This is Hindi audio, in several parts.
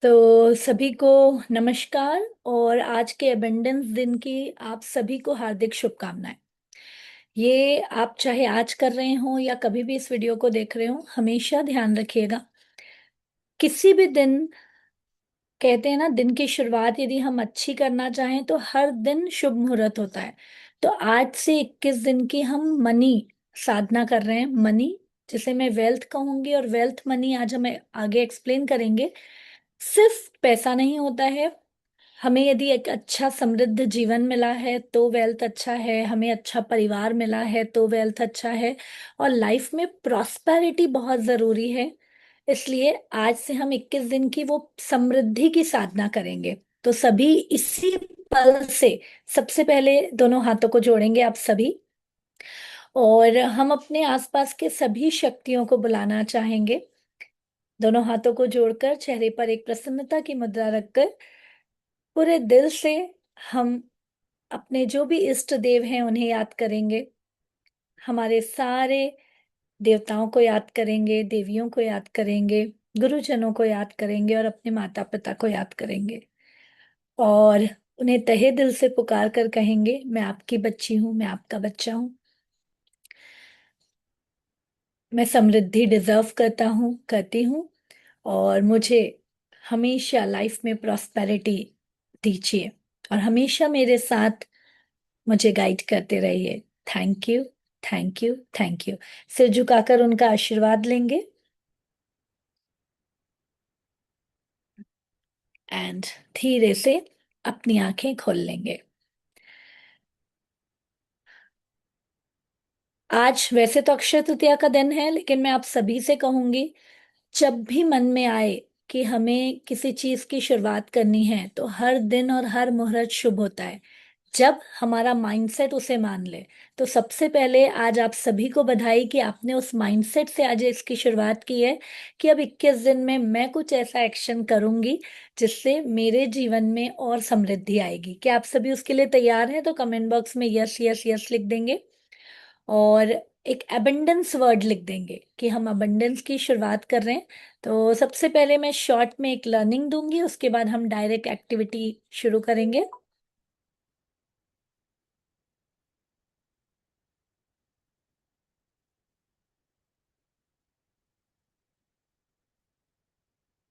तो सभी को नमस्कार। और आज के एबंडेंस दिन की आप सभी को हार्दिक शुभकामनाएं। ये आप चाहे आज कर रहे हो या कभी भी इस वीडियो को देख रहे हो, हमेशा ध्यान रखिएगा। किसी भी दिन, कहते हैं ना, दिन की शुरुआत यदि हम अच्छी करना चाहें तो हर दिन शुभ मुहूर्त होता है। तो आज से 21 दिन की हम मनी साधना कर रहे हैं। मनी, जिसे मैं वेल्थ कहूंगी, और वेल्थ मनी आज हम आगे एक्सप्लेन करेंगे। सिर्फ पैसा नहीं होता है। हमें यदि एक अच्छा समृद्ध जीवन मिला है तो वेल्थ अच्छा है, हमें अच्छा परिवार मिला है तो वेल्थ अच्छा है। और लाइफ में प्रॉस्पेरिटी बहुत जरूरी है। इसलिए आज से हम 21 दिन की वो समृद्धि की साधना करेंगे। तो सभी इसी पल से सबसे पहले दोनों हाथों को जोड़ेंगे आप सभी। और हम अपने आसपास के सभी शक्तियों को बुलाना चाहेंगे। दोनों हाथों को जोड़कर चेहरे पर एक प्रसन्नता की मुद्रा रखकर पूरे दिल से हम अपने जो भी इष्ट देव हैं उन्हें याद करेंगे। हमारे सारे देवताओं को याद करेंगे, देवियों को याद करेंगे, गुरुजनों को याद करेंगे और अपने माता पिता को याद करेंगे। और उन्हें तहे दिल से पुकार कर कहेंगे, मैं आपकी बच्ची हूँ, मैं आपका बच्चा हूँ। मैं समृद्धि डिजर्व करता हूँ, करती हूँ। और मुझे हमेशा लाइफ में प्रॉस्पेरिटी दीजिए और हमेशा मेरे साथ मुझे गाइड करते रहिए। Thank you, thank you, thank you. सिर झुकाकर उनका आशीर्वाद लेंगे एंड धीरे से अपनी आंखें खोल लेंगे। आज वैसे तो अक्षय तृतीया का दिन है, लेकिन मैं आप सभी से कहूंगी, जब भी मन में आए कि हमें किसी चीज की शुरुआत करनी है तो हर दिन और हर मुहूर्त शुभ होता है जब हमारा माइंडसेट उसे मान ले। तो सबसे पहले आज आप सभी को बधाई कि आपने उस माइंडसेट से आज इसकी शुरुआत की है कि अब 21 दिन में मैं कुछ ऐसा एक्शन करूंगी जिससे मेरे जीवन में और समृद्धि आएगी। क्या आप सभी उसके लिए तैयार हैं? तो कमेंट बॉक्स में यस यस यस लिख देंगे और एक अबंडेंस वर्ड लिख देंगे कि हम अबंडेंस की शुरुआत कर रहे हैं। तो सबसे पहले मैं शॉर्ट में एक लर्निंग दूंगी, उसके बाद हम डायरेक्ट एक्टिविटी शुरू करेंगे।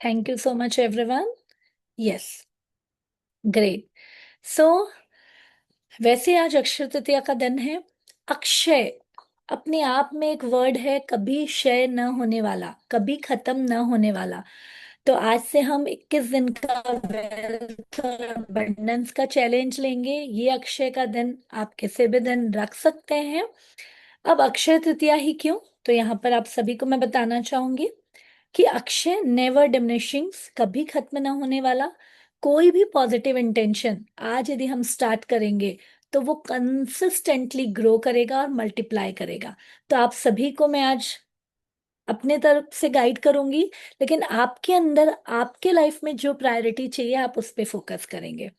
Thank you so much everyone. Yes, great. So वैसे आज अक्षय तृतीया का दिन है। अक्षय अपने आप में एक वर्ड है, कभी क्षय न होने वाला, कभी खत्म न होने वाला। तो आज से हम 21 दिन का वेल्थ और अबंडेंस का चैलेंज लेंगे। ये अक्षय का दिन आप किसी भी दिन रख सकते हैं। अब अक्षय तृतीया ही क्यों, तो यहाँ पर आप सभी को मैं बताना चाहूंगी कि अक्षय नेवर डिमिनिशिंग, कभी खत्म ना होने वाला। कोई भी पॉजिटिव इंटेंशन आज यदि हम स्टार्ट करेंगे तो वो कंसिस्टेंटली ग्रो करेगा और मल्टीप्लाई करेगा। तो आप सभी को मैं आज अपने तरफ से गाइड करूंगी, लेकिन आपके अंदर आपके लाइफ में जो प्रायोरिटी चाहिए आप उस पर फोकस करेंगे।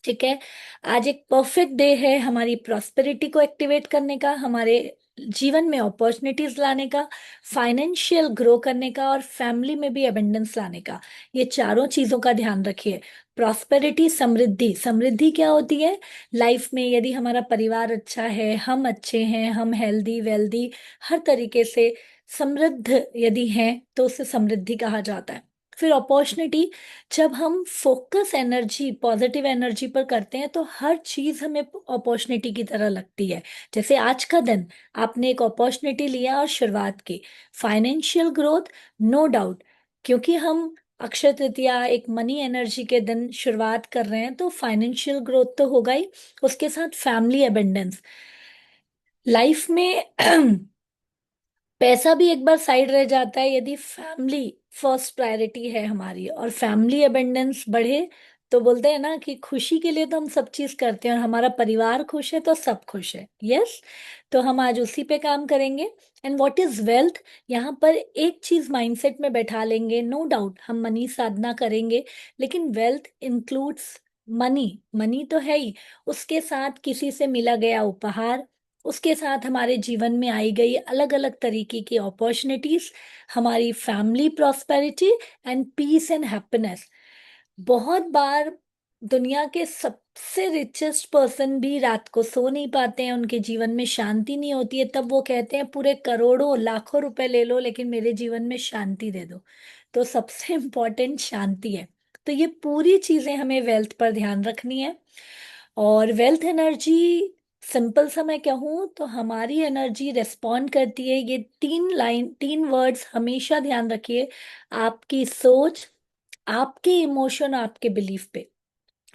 ठीक है। आज एक परफेक्ट डे है हमारी प्रॉस्पेरिटी को एक्टिवेट करने का, हमारे जीवन में अपॉर्चुनिटीज लाने का, फाइनेंशियल ग्रो करने का और फैमिली में भी एबंडेंस लाने का। ये चारों चीजों का ध्यान रखिए। प्रॉस्पेरिटी, समृद्धि। समृद्धि क्या होती है? लाइफ में यदि हमारा परिवार अच्छा है, हम अच्छे हैं, हम हेल्दी वेल्दी, हर तरीके से समृद्ध यदि हैं तो उसे समृद्धि कहा जाता है। फिर अपॉर्चुनिटी, जब हम फोकस एनर्जी पॉजिटिव एनर्जी पर करते हैं तो हर चीज हमें अपॉर्चुनिटी की तरह लगती है। जैसे आज का दिन आपने एक अपॉर्चुनिटी लिया और शुरुआत की। फाइनेंशियल ग्रोथ, नो डाउट, क्योंकि हम अक्षय तृतीया एक मनी एनर्जी के दिन शुरुआत कर रहे हैं तो फाइनेंशियल ग्रोथ तो होगा ही। उसके साथ फैमिली एबंडेंस। लाइफ में पैसा भी एक बार साइड रह जाता है यदि फैमिली फर्स्ट प्रायोरिटी है हमारी और फैमिली अबंडेंस बढ़े। तो बोलते हैं ना कि खुशी के लिए तो हम सब चीज करते हैं और हमारा परिवार खुश है तो सब खुश है। यस। तो हम आज उसी पे काम करेंगे। एंड व्हाट इज वेल्थ, यहाँ पर एक चीज माइंडसेट में बैठा लेंगे। नो डाउट हम मनी साधना करेंगे, लेकिन वेल्थ इंक्लूड्स मनी। मनी तो है ही, उसके साथ किसी से मिला गया उपहार, उसके साथ हमारे जीवन में आई गई अलग अलग तरीके की अपॉर्चुनिटीज, हमारी family prosperity and peace and happiness. बहुत बार दुनिया के सबसे रिचेस्ट पर्सन भी रात को सो नहीं पाते हैं, उनके जीवन में शांति नहीं होती है, तब वो कहते हैं पूरे करोड़ों लाखों रुपए ले लो लेकिन मेरे जीवन में शांति दे दो। तो सबसे इम्पोर्टेंट शांति है। तो ये पूरी चीजें हमें वेल्थ पर ध्यान रखनी है। और वेल्थ एनर्जी, सिंपल सा मैं कहूँ तो हमारी एनर्जी रिस्पॉन्ड करती है, ये 3 वर्ड्स हमेशा ध्यान रखिए, आपकी सोच, आपके इमोशन, आपके बिलीफ पे।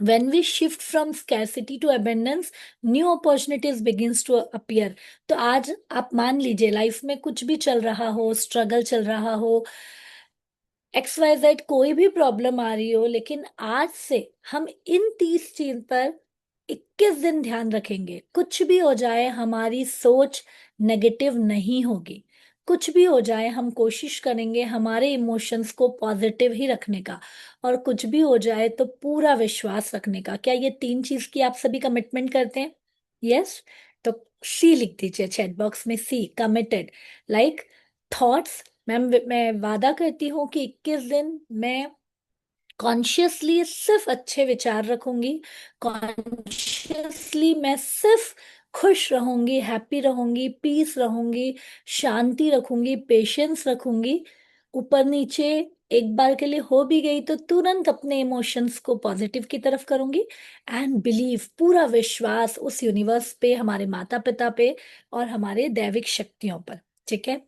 when we shift from scarcity to abundance, new opportunities begins to appear। तो आज आप मान लीजिए लाइफ में कुछ भी चल रहा हो, स्ट्रगल चल रहा हो, XYZ कोई भी प्रॉब्लम आ रही हो, लेकिन आज से हम इन 30 चीज पर 21 दिन ध्यान रखेंगे, कुछ भी हो जाए हमारी सोच नेगेटिव नहीं होगी। कुछ भी हो जाए हम कोशिश करेंगे हमारे इमोशंस को पॉजिटिव ही रखने का, और कुछ भी हो जाए तो पूरा विश्वास रखने का। क्या ये 3 चीज की आप सभी कमिटमेंट करते हैं? यस। तो सी लिख दीजिए चैट बॉक्स में, सी कमिटेड। लाइक थॉट्स, मैं वादा करती हूँ कि 21 दिन मैं कॉन्शियसली सिर्फ अच्छे विचार रखूंगी, कॉन्शियसली मैं सिर्फ खुश रहूंगी, हैप्पी रहूंगी, पीस रहूंगी, शांति रखूंगी, पेशेंस रखूंगी। ऊपर नीचे एक बार के लिए हो भी गई तो तुरंत अपने इमोशंस को पॉजिटिव की तरफ करूंगी, एंड बिलीव, पूरा विश्वास उस यूनिवर्स पे, हमारे माता पिता पे और हमारे दैविक शक्तियों पर। ठीक है।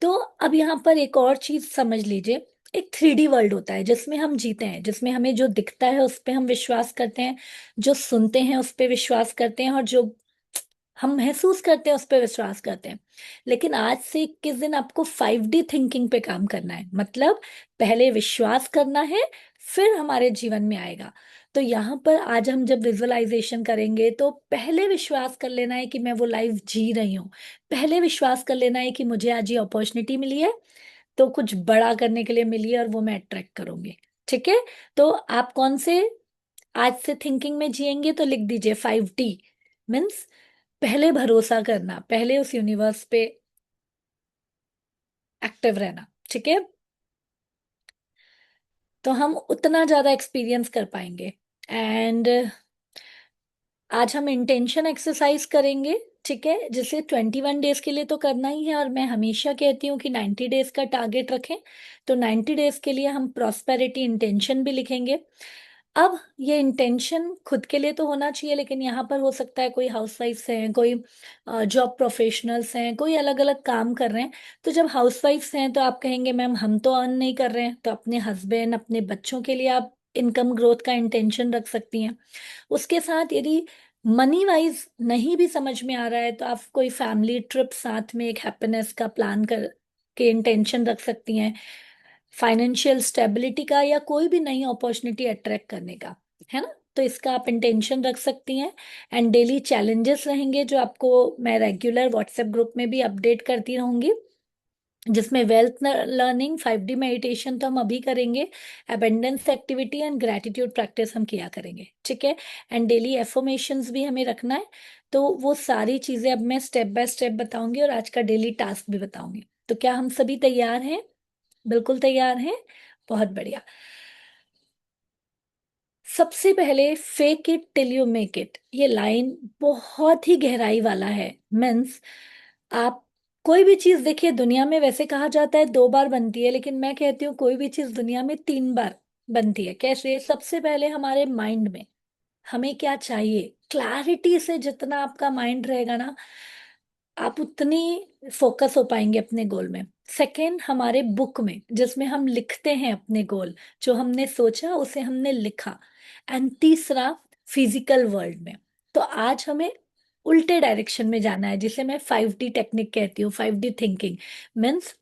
तो अब यहाँ पर एक और चीज समझ लीजिए, एक 3D वर्ल्ड होता है जिसमें हम जीते हैं, जिसमें हमें जो दिखता है उस पे हम विश्वास करते हैं, जो सुनते हैं उस पे विश्वास करते हैं, और जो हम महसूस करते हैं उस पे विश्वास करते हैं। लेकिन आज से 21 दिन आपको 5D थिंकिंग पे काम करना है, मतलब पहले विश्वास करना है, फिर हमारे जीवन में आएगा। तो यहाँ पर आज हम जब विजुअलाइजेशन करेंगे तो पहले विश्वास कर लेना है कि मैं वो लाइफ जी रही हूँ। पहले विश्वास कर लेना है कि मुझे आज ये अपॉर्चुनिटी मिली है तो कुछ बड़ा करने के लिए मिली है और वो मैं अट्रैक्ट करूंगी। ठीक है। तो आप कौन से आज से थिंकिंग में जिएंगे? तो लिख दीजिए 5D। मीन्स पहले भरोसा करना, पहले उस यूनिवर्स पे एक्टिव रहना। ठीक है। तो हम उतना ज्यादा एक्सपीरियंस कर पाएंगे। एंड आज हम इंटेंशन एक्सरसाइज करेंगे। ठीक है, जिसे 21 डेज के लिए तो करना ही है, और मैं हमेशा कहती हूँ कि 90 डेज का टारगेट रखें। तो 90 डेज के लिए हम प्रॉस्पेरिटी इंटेंशन भी लिखेंगे। अब ये इंटेंशन खुद के लिए तो होना चाहिए, लेकिन यहाँ पर हो सकता है कोई हाउसवाइफ्स हैं, कोई जॉब प्रोफेशनल्स हैं, कोई अलग अलग काम कर रहे हैं। तो जब हाउसवाइफ्स हैं तो आप कहेंगे मैम हम तो अर्न नहीं कर रहे हैं, तो अपने हस्बैंड, अपने बच्चों के लिए आप इनकम ग्रोथ का इंटेंशन रख सकती हैं। उसके साथ यदि मनी वाइज नहीं भी समझ में आ रहा है तो आप कोई फैमिली ट्रिप साथ में एक हैप्पीनेस का प्लान कर के इंटेंशन रख सकती हैं, फाइनेंशियल स्टेबिलिटी का, या कोई भी नई अपॉर्चुनिटी अट्रैक्ट करने का, है ना। तो इसका आप इंटेंशन रख सकती हैं। एंड डेली चैलेंजेस रहेंगे जो आपको मैं रेगुलर व्हाट्सएप ग्रुप में भी अपडेट करती रहूंगी, जिसमें वेल्थ लर्निंग, 5D मेडिटेशन तो हम अभी करेंगे, abundance activity and gratitude practice हम किया करेंगे। ठीक है। एंड डेली एफर्मेशंस भी हमें रखना है। तो वो सारी चीजें अब मैं स्टेप बाय स्टेप बताऊंगी, और आज का डेली टास्क भी बताऊंगी। तो क्या हम सभी तैयार हैं? बिल्कुल तैयार हैं। बहुत बढ़िया। सबसे पहले fake it till you make it, ये लाइन बहुत ही गहराई वाला है। मीन्स आप कोई भी चीज देखिए, दुनिया में वैसे कहा जाता है 2 बार बनती है, लेकिन मैं कहती हूँ कोई भी चीज दुनिया में 3 बार बनती है। कैसे? सबसे पहले हमारे माइंड में हमें क्या चाहिए, क्लैरिटी से जितना आपका माइंड रहेगा ना, आप उतनी फोकस हो पाएंगे अपने गोल में। सेकंड, हमारे बुक में जिसमें हम लिखते हैं अपने गोल, जो हमने सोचा उसे हमने लिखा। एंड तीसरा, फिजिकल वर्ल्ड में। तो आज हमें उल्टे डायरेक्शन में जाना है, जिसे मैं 5D टेक्निक कहती हूँ, 5D थिंकिंग। मीन्स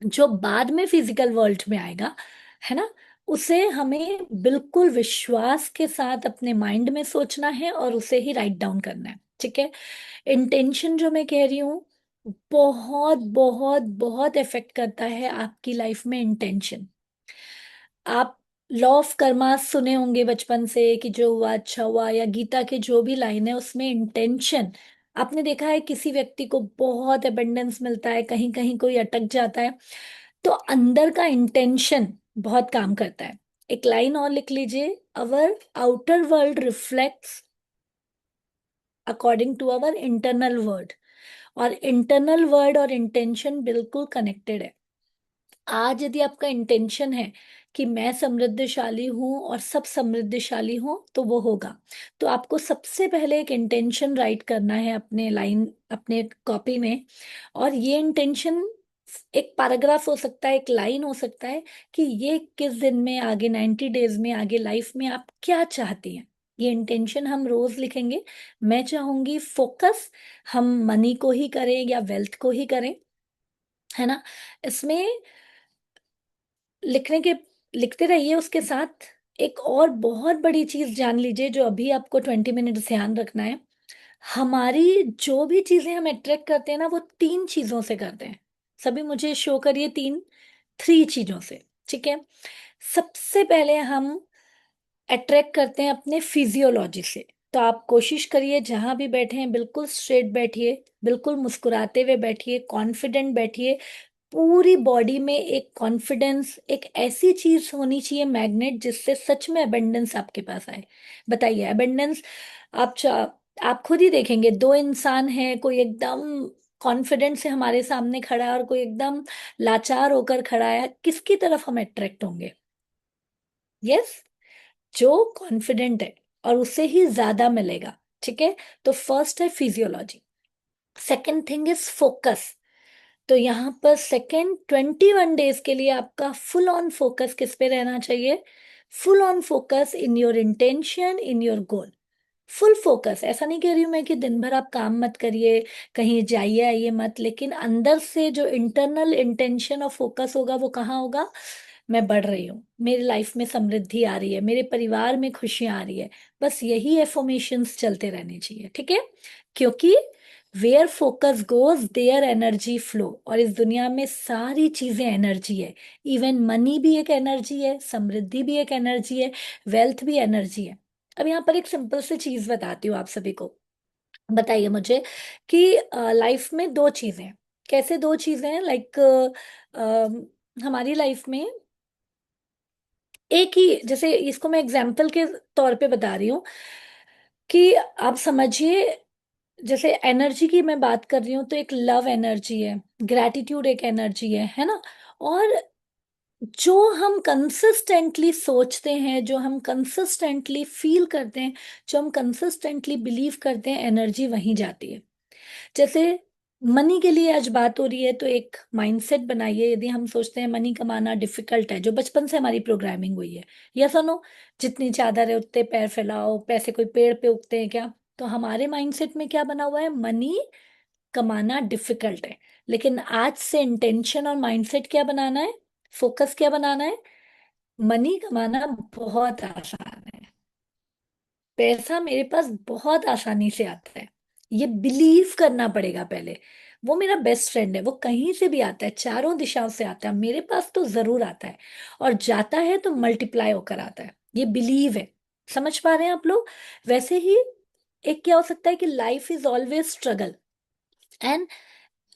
जो बाद में फिजिकल वर्ल्ड में आएगा, है ना, उसे हमें बिल्कुल विश्वास के साथ अपने माइंड में सोचना है और उसे ही राइट डाउन करना है। ठीक है। इंटेंशन जो मैं कह रही हूँ, बहुत बहुत बहुत इफेक्ट करता है आपकी लाइफ में इंटेंशन। आप लॉ ऑफ कर्मा सुने होंगे बचपन से, कि जो हुआ अच्छा हुआ, या गीता के जो भी लाइन है उसमें इंटेंशन, आपने देखा है किसी व्यक्ति को बहुत अबंडेंस मिलता है, कहीं कहीं कोई अटक जाता है, तो अंदर का इंटेंशन बहुत काम करता है। एक लाइन और लिख लीजिए, our outer world reflects according to our internal world. और इंटरनल वर्ड और इंटेंशन बिल्कुल कनेक्टेड है। आज यदि आपका इंटेंशन है कि मैं समृद्धशाली हूं और सब समृद्धशाली हो, तो वो होगा। तो आपको सबसे पहले एक इंटेंशन राइट करना है अपने लाइन, अपने कॉपी में। और ये इंटेंशन एक पैराग्राफ हो सकता है, एक लाइन हो सकता है, कि ये किस दिन में, आगे 90 डेज में, आगे लाइफ में आप क्या चाहती हैं। ये इंटेंशन हम रोज लिखेंगे। मैं चाहूंगी फोकस हम मनी को ही करें या वेल्थ को ही करें, है ना। इसमें लिखने के लिखते रहिए, उसके साथ एक और बहुत बड़ी चीज जान लीजिए जो अभी आपको 20 मिनट ध्यान रखना है। हमारी जो भी चीजें हम अट्रैक्ट करते हैं ना, वो तीन चीजों से करते हैं। सभी मुझे शो करिए, तीन, थ्री चीजों से। ठीक है। सबसे पहले हम अट्रैक्ट करते हैं अपने फिजियोलॉजी से। तो आप कोशिश करिए जहां भी बैठे हैं बिल्कुल स्ट्रेट बैठिए, बिल्कुल मुस्कुराते हुए बैठिए, कॉन्फिडेंट बैठिए। पूरी बॉडी में एक कॉन्फिडेंस, एक ऐसी चीज होनी चाहिए मैग्नेट, जिससे सच में अबंडेंस आपके पास आए। बताइए, अबंडेंस आप खुद ही देखेंगे, दो इंसान हैं, कोई एकदम कॉन्फिडेंट से हमारे सामने खड़ा है और कोई एकदम लाचार होकर खड़ा है, किसकी तरफ हम अट्रैक्ट होंगे? यस, जो कॉन्फिडेंट है, और उससे ही ज्यादा मिलेगा। ठीक है। तो फर्स्ट है physiology. Second thing is focus. तो यहाँ पर सेकेंड 21 डेज के लिए आपका फुल ऑन फोकस किस पे रहना चाहिए? Full on focus in your intention, in your goal. Full focus, ऐसा नहीं कह रही हूं मैं कि दिन भर आप काम मत करिए, कहीं जाइए आइए मत, लेकिन अंदर से जो इंटरनल इंटेंशन और फोकस होगा वो कहाँ होगा? मैं बढ़ रही हूँ, मेरी लाइफ में समृद्धि आ रही है, मेरे परिवार में खुशियां आ रही है। बस यही एफर्मेशंस चलते रहने चाहिए। ठीक है। क्योंकि where focus goes there energy flow, और इस दुनिया में सारी चीजें एनर्जी है। इवन मनी भी एक एनर्जी है, समृद्धि भी एक एनर्जी है, वेल्थ भी एनर्जी है। अब यहाँ पर एक सिंपल सी चीज बताती हूँ आप सभी को। बताइए मुझे कि लाइफ में दो चीजें हैं। कैसे दो चीजें हैं? लाइक हमारी लाइफ में एक ही, जैसे इसको मैं एग्जाम्पल के तौर पे बता रही हूँ कि आप समझिए, जैसे एनर्जी की मैं बात कर रही हूँ, तो एक लव एनर्जी है, ग्रैटिट्यूड एक एनर्जी है ना। और जो हम कंसिस्टेंटली सोचते हैं, जो हम कंसिस्टेंटली फील करते हैं, जो हम कंसिस्टेंटली बिलीव करते हैं, एनर्जी वहीं जाती है। जैसे मनी के लिए आज बात हो रही है, तो एक माइंडसेट बनाइए। यदि हम सोचते हैं मनी कमाना डिफिकल्ट है, जो बचपन से हमारी प्रोग्रामिंग हुई है, या सुनो, जितनी चादर है उतने पैर फैलाओ, पैसे कोई पेड़ पे उगते हैं क्या? तो हमारे माइंडसेट में क्या बना हुआ है? मनी कमाना डिफिकल्ट है। लेकिन आज से इंटेंशन और माइंडसेट क्या बनाना है? फोकस क्या बनाना है? मनी कमाना बहुत आसान है, पैसा मेरे पास बहुत आसानी से आता है। ये बिलीव करना पड़ेगा पहले। वो मेरा बेस्ट फ्रेंड है, वो कहीं से भी आता है, चारों दिशाओं से आता है, मेरे पास तो जरूर आता है। और जाता है तो मल्टीप्लाई होकर आता है। ये बिलीव है। समझ पा रहे हैं आप लोग? वैसे ही एक क्या हो सकता है कि life is always struggle. And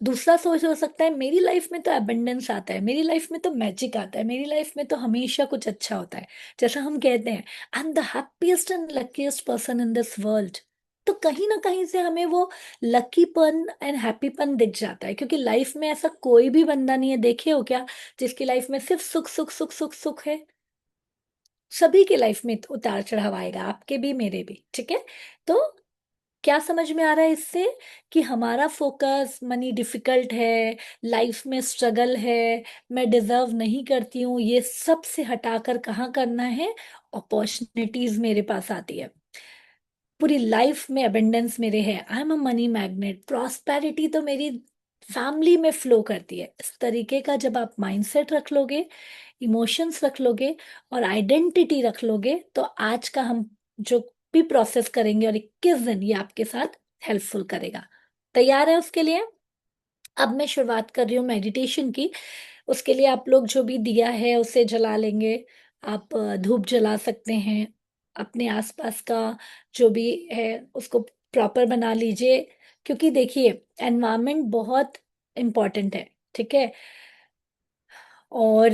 दूसरा सोच हो सकता है, मेरी लाइफ में तो एबंडेंस आता है, मेरी लाइफ में तो मैजिक आता है, मेरी लाइफ में तो हमेशा कुछ अच्छा होता है। जैसा हम कहते हैं, I am the happiest and luckiest person in this world. तो कहीं ना कहीं से हमें वो लकीपन एंड हैप्पीपन दिख जाता है, क्योंकि लाइफ में ऐसा कोई भी बंदा नहीं है, देखे हो क्या, जिसकी लाइफ में सिर्फ सुख सुख सुख सुख सुख है। सभी के लाइफ में उतार चढ़ाव आएगा, आपके भी मेरे भी। ठीक है। तो क्या समझ में आ रहा है इससे? कि हमारा फोकस मनी डिफिकल्ट है, लाइफ में स्ट्रगल है, मैं डिजर्व नहीं करती हूँ, ये सब से हटाकर कहाँ करना है? अपॉर्चुनिटीज मेरे पास आती है, पूरी लाइफ में अबंडेंस मेरे है, I am a money magnet, prosperity तो मेरी फैमिली में फ्लो करती है। इस तरीके का जब आप माइंडसेट रख लोगे, इमोशंस रख लोगे, और आइडेंटिटी रख लोगे, तो आज का हम जो भी प्रोसेस करेंगे और 21 दिन ये आपके साथ हेल्पफुल करेगा। तैयार है उसके लिए? अब मैं शुरुआत कर रही हूँ मेडिटेशन की। उसके लिए आप लोग जो भी दिया है उसे जला लेंगे। आप धूप जला सकते हैं। अपने आसपास का जो भी है उसको प्रॉपर बना लीजिए, क्योंकि देखिए, एनवायरनमेंट बहुत इम्पोर्टेंट है। ठीक है। और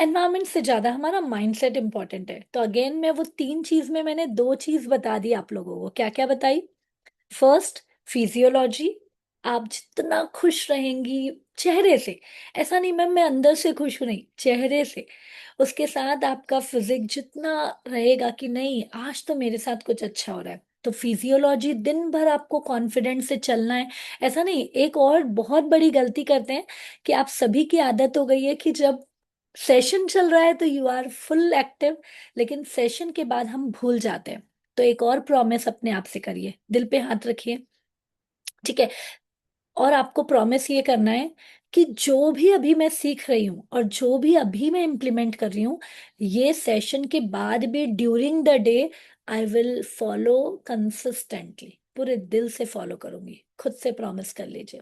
एनवायरमेंट से ज्यादा हमारा माइंडसेट इंपॉर्टेंट है। तो अगेन मैं वो तीन चीज में मैंने दो चीज बता दी आप लोगों को। क्या क्या बताई? First, physiology. आप जितना खुश रहेंगी चेहरे से, ऐसा नहीं मैम मैं अंदर से खुश हूं, नहीं, चेहरे से, उसके साथ आपका फिजिक जितना रहेगा कि नहीं आज तो मेरे साथ कुछ अच्छा हो रहा है, तो फिजियोलॉजी दिन भर आपको कॉन्फिडेंस से चलना है। ऐसा नहीं, एक और बहुत बड़ी गलती करते हैं कि आप सभी की आदत हो गई है कि जब सेशन चल रहा है तो यू आर फुल एक्टिव, लेकिन सेशन के बाद हम भूल जाते हैं। तो एक और प्रॉमिस अपने आप से करिए, दिल पे हाथ रखिए, ठीक है? और आपको प्रॉमिस ये करना है कि जो भी अभी मैं सीख रही हूँ और जो भी अभी मैं इम्प्लीमेंट कर रही हूँ, ये सेशन के बाद भी during the day I will follow consistently, पूरे दिल से फॉलो करूंगी। खुद से प्रॉमिस कर लीजिए।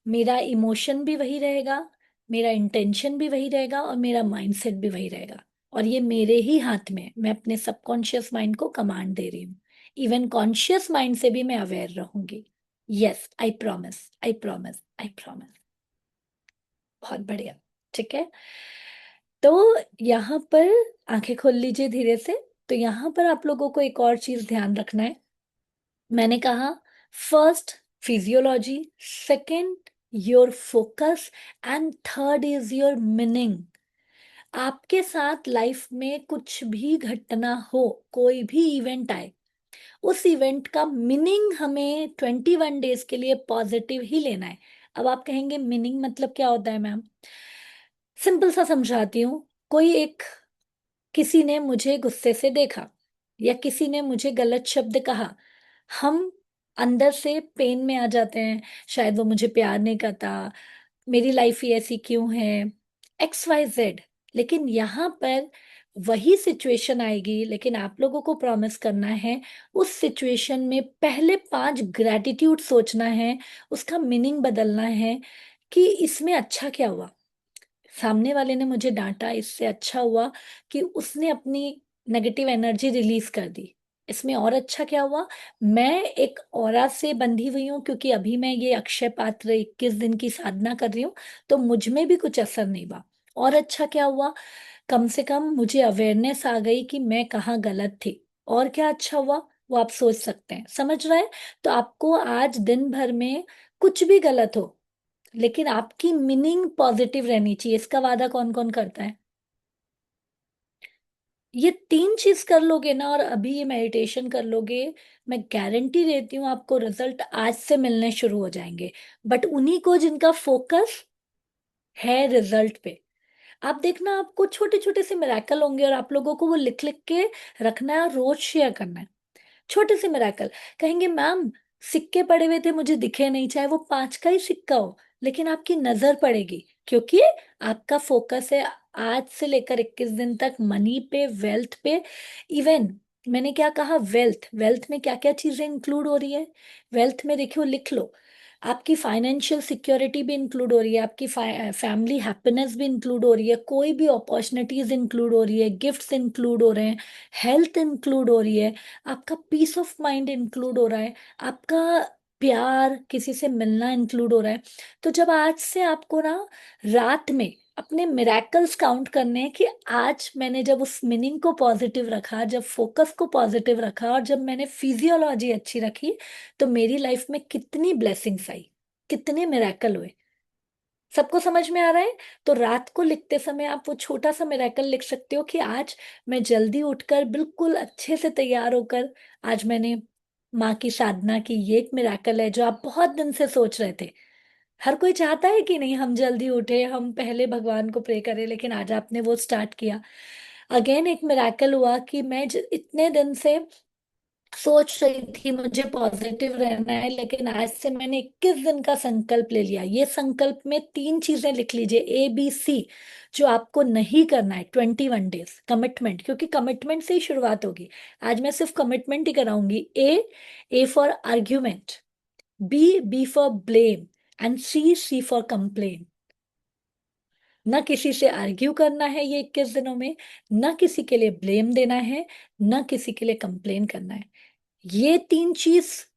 मेरा इमोशन भी वही रहेगा, मेरा इंटेंशन भी वही रहेगा और मेरा माइंडसेट भी वही रहेगा। और ये मेरे ही हाथ में है। मैं अपने सबकॉन्शियस माइंड को कमांड दे रही हूँ। इवन कॉन्शियस माइंड से भी मैं अवेयर रहूंगी। Yes, I promise, I promise, I promise. बहुत बढ़िया। ठीक है, तो यहाँ पर आंखें खोल लीजिए धीरे से। तो यहाँ पर आप लोगों को एक और चीज ध्यान रखना है। मैंने कहा first physiology, second your focus, and third is your meaning. आपके साथ लाइफ में कुछ भी घटना हो, कोई भी इवेंट आए, उस इवेंट का मीनिंग हमें 21 डेज के लिए पॉजिटिव ही लेना है। अब आप कहेंगे मीनिंग मतलब क्या होता है मैम? सिंपल सा समझाती हूँ। कोई एक, किसी ने मुझे गुस्से से देखा या किसी ने मुझे गलत शब्द कहा, हम अंदर से पेन में आ जाते हैं। शायद वो मुझे प्यार नहीं करता, मेरी लाइफ ही ऐसी क्यों है, XYZ। लेकिन यहाँ पर वही सिचुएशन आएगी, लेकिन आप लोगों को प्रॉमिस करना है उस सिचुएशन में पहले 5 ग्रैटिट्यूड सोचना है, उसका मीनिंग बदलना है कि इसमें अच्छा क्या हुआ। सामने वाले ने मुझे डांटा, इससे अच्छा हुआ कि उसने अपनी नेगेटिव एनर्जी रिलीज कर दी। इसमें और अच्छा क्या हुआ, मैं एक ऑरा से बंधी हुई हूँ क्योंकि अभी मैं ये अक्षय पात्र 21 दिन की साधना कर रही हूँ, तो मुझ में भी कुछ असर नहीं हुआ। और अच्छा क्या हुआ, कम से कम मुझे अवेयरनेस आ गई कि मैं कहाँ गलत थी। और क्या अच्छा हुआ, वो आप सोच सकते हैं, समझ रहे हैं? तो आपको आज दिन भर में कुछ भी गलत हो, लेकिन आपकी मीनिंग पॉजिटिव रहनी चाहिए। इसका वादा कौन कौन करता है? ये तीन चीज कर लोगे ना और अभी ये मेडिटेशन कर लोगे, मैं गारंटी देती हूँ आपको रिजल्ट आज से मिलने शुरू हो जाएंगे। बट उन्हीं को जिनका फोकस है रिजल्ट पे, आप देखना आपको छोटे छोटे से मिराकल होंगे और आप लोगों को वो लिख लिख के रखना है और रोज शेयर करना है। छोटे से मिराकल। कहेंगे मैम सिक्के पड़े हुए थे मुझे दिखे नहीं, चाहे वो 5 का ही सिक्का हो, लेकिन आपकी नजर पड़ेगी क्योंकि आपका फोकस है आज से लेकर 21 दिन तक मनी पे, वेल्थ पे। इवन मैंने क्या कहा, वेल्थ, वेल्थ में क्या क्या चीजें इंक्लूड हो रही है? वेल्थ में देखियो, लिख लो, आपकी फाइनेंशियल सिक्योरिटी भी इंक्लूड हो रही है, आपकी फैमिली हैप्पीनेस भी इंक्लूड हो रही है, कोई भी अपॉर्चुनिटीज इंक्लूड हो रही है, गिफ्ट्स इंक्लूड हो रहे हैं, हेल्थ इंक्लूड हो रही है, आपका पीस ऑफ माइंड इंक्लूड हो रहा है, आपका प्यार, किसी से मिलना इंक्लूड हो रहा है। तो जब आज से आपको ना रात में अपने मिराकल्स काउंट करने हैं कि आज मैंने जब उस मीनिंग को पॉजिटिव रखा, जब फोकस को पॉजिटिव रखा और जब मैंने फिजियोलॉजी अच्छी रखी, तो मेरी लाइफ में कितनी ब्लेसिंग्स आई, कितने मिराकल हुए। सबको समझ में आ रहा है? तो रात को लिखते समय आप वो छोटा सा मिराकल लिख सकते हो कि आज मैं जल्दी उठकर बिल्कुल अच्छे से तैयार होकर, आज मैंने माँ की साधना की। ये एक मिराकल है जो आप बहुत दिन से सोच रहे थे। हर कोई चाहता है कि नहीं हम जल्दी उठे, हम पहले भगवान को प्रे करें, लेकिन आज आपने वो स्टार्ट किया। अगेन एक मिराकल हुआ कि मैं इतने दिन से सोच रही थी मुझे पॉजिटिव रहना है, लेकिन आज से मैंने 21 दिन का संकल्प ले लिया। ये संकल्प में 3 चीजें लिख लीजिए, ABC, जो आपको नहीं करना है 21 डेज। कमिटमेंट, क्योंकि कमिटमेंट से ही शुरुआत होगी। आज मैं सिर्फ कमिटमेंट ही कराऊंगी। A for argument, B for blame, and C for complain. ना किसी से आर्ग्यू करना है ये 21 दिनों में, ना किसी के लिए ब्लेम देना है, ना किसी के लिए कंप्लेन करना है। ये 3 चीज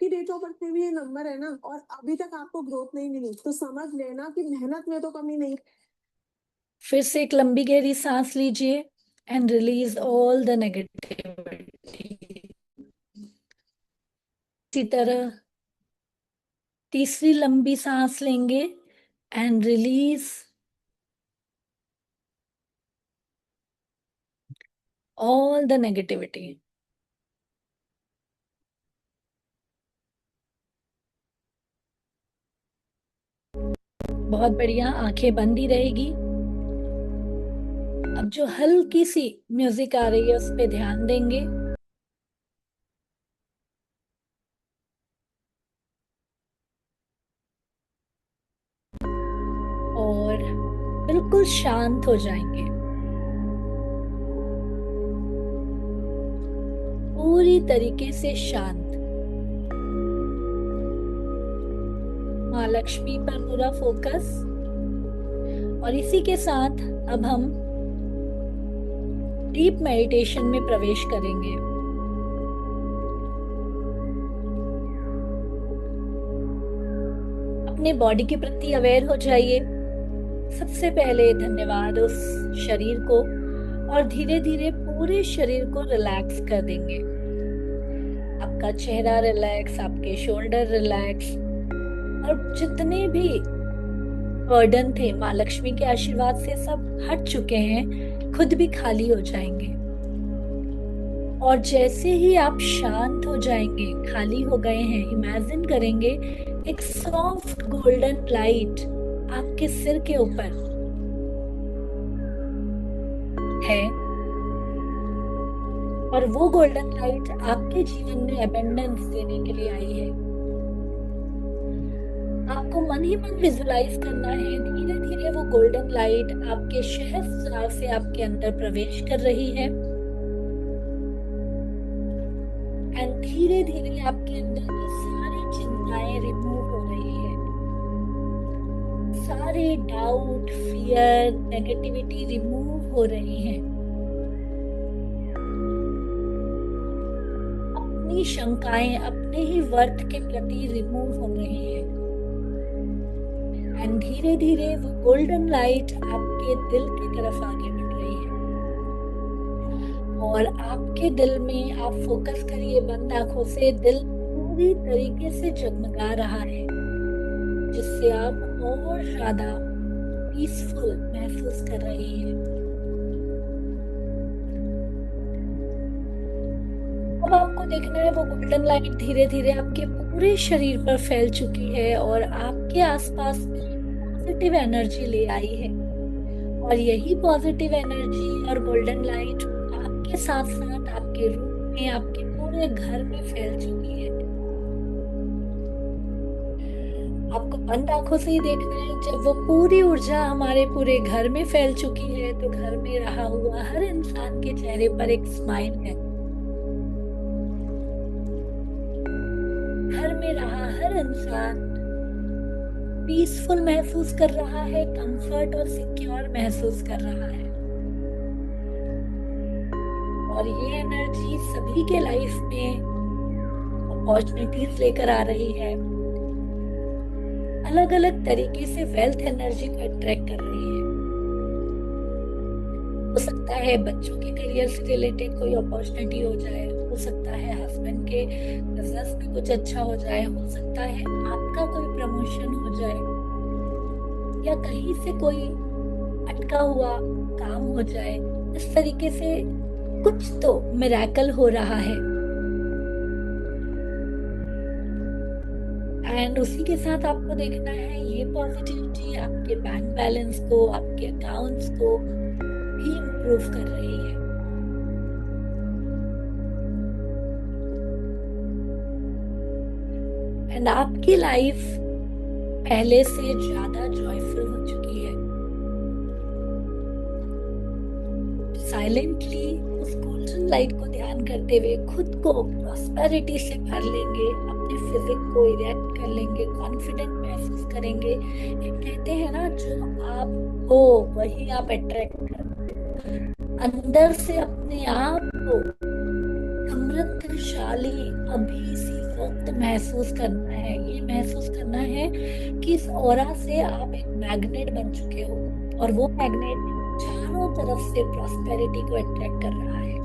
आपकी डेट ऑफ बर्थ में भी ये नंबर है ना, और अभी तक आपको ग्रोथ नहीं मिली, तो समझ लेना कि मेहनत में तो कमी नहीं। फिर से एक लंबी गहरी सांस लीजिए and release all the negativity. इसी तरह तीसरी लंबी सांस लेंगे and release all the negativity. बहुत बढ़िया, आंखें बंद ही रहेगी। अब जो हल्की सी म्यूजिक आ रही है उस पे ध्यान देंगे। और बिल्कुल शांत हो जाएंगे, पूरी तरीके से शांत। माँ लक्ष्मी पर पूरा फोकस। और इसी के साथ अब हम डीप मेडिटेशन में प्रवेश करेंगे। अपने बॉडी के प्रति अवेयर हो जाइए। सबसे पहले धन्यवाद उस शरीर को, और धीरे धीरे पूरे शरीर को रिलैक्स कर देंगे। आपका चेहरा रिलैक्स, आपके शोल्डर रिलैक्स, और जितने भी बर्डन थे माँ लक्ष्मी के आशीर्वाद से सब हट चुके हैं, खुद भी खाली हो जाएंगे। और जैसे ही आप शांत हो जाएंगे, खाली हो गए हैं, इमेजिन करेंगे एक सॉफ्ट गोल्डन लाइट आपके सिर के ऊपर है, और वो गोल्डन लाइट आपके जीवन में अबंडेंस देने के लिए आई है। आपको मन ही मन विजुलाइज करना है, धीरे धीरे वो गोल्डन लाइट आपके सहस्त्रार से आपके अंदर प्रवेश कर रही है, एंड धीरे धीरे आपके अंदर की सारी चिंताएं रिमूव हो रही है। सारे डाउट, फियर, नेगेटिविटी रिमूव हो रही है। अपनी शंकाएं अपने ही वर्थ के प्रति रिमूव हो रही है, एंड धीरे धीरे वो गोल्डन लाइट आपके दिल की तरफ आगे बढ़ रही है। और आपके दिल में आप फोकस करिए बंद आंखों से, दिल पूरी तरीके से जगमगा रहा है, जिससे आप और ज्यादा पीसफुल महसूस कर रही हैं। अब आपको देखना है वो गोल्डन लाइट धीरे धीरे आपके पूरे शरीर पर फैल चुकी है, और आपके आसपास पॉजिटिव एनर्जी ले आई है। और यही पॉजिटिव एनर्जी और गोल्डन लाइट आपके साथ साथ आपके रूम में, आपके पूरे घर में फैल चुकी है। आपको बंद आंखों से ही देखना है, जब वो पूरी ऊर्जा हमारे पूरे घर में फैल चुकी है, तो घर में रहा हुआ हर इंसान के चेहरे पर एक स्माइल है। घर में रहा हर इंसान पीसफुल महसूस कर रहा है, कंफर्ट और सिक्योर महसूस कर रहा है। और ये एनर्जी सभी के लाइफ में अपॉर्चुनिटीज लेकर आ रही है, अलग अलग तरीके से वेल्थ एनर्जी को अट्रैक्ट कर रही है। हो सकता है बच्चों के करियर से रिलेटेड कोई अपॉर्चुनिटी हो जाए, हो सकता है हस्बैंड के बिजनेस में कुछ अच्छा हो जाए, हो सकता है आपका कोई प्रमोशन हो जाए, या कहीं से कोई अटका हुआ काम हो जाए। इस तरीके से कुछ तो मिरेकल हो रहा है। एंड उसी के साथ आपको देखना है ये पॉजिटिविटी आपके बैंक बैलेंस को, आपके अकाउंट्स को भी इम्प्रूव कर रही है। एंड आपकी लाइफ पहले से ज्यादा जॉयफुल हो चुकी है। साइलेंटली उस गोल्डन लाइट को ध्यान करते हुए खुद को प्रॉस्पेरिटी से भर लेंगे, अपने फिजिक को इरेक्ट कर लेंगे, कॉन्फिडेंट महसूस करेंगे। ये कहते हैं ना, जो आप हो वही आप अट्रैक्ट करते हो। अंदर से अपने आप को समृद्धशाली अभी इसी वक्त महसूस करना है। ये महसूस करना है कि इस ऑरा से आप एक मैग्नेट बन चुके हो और वो मैग्नेट चारों तरफ से प्रॉस्पेरिटी को अट्रैक्ट कर रहा है।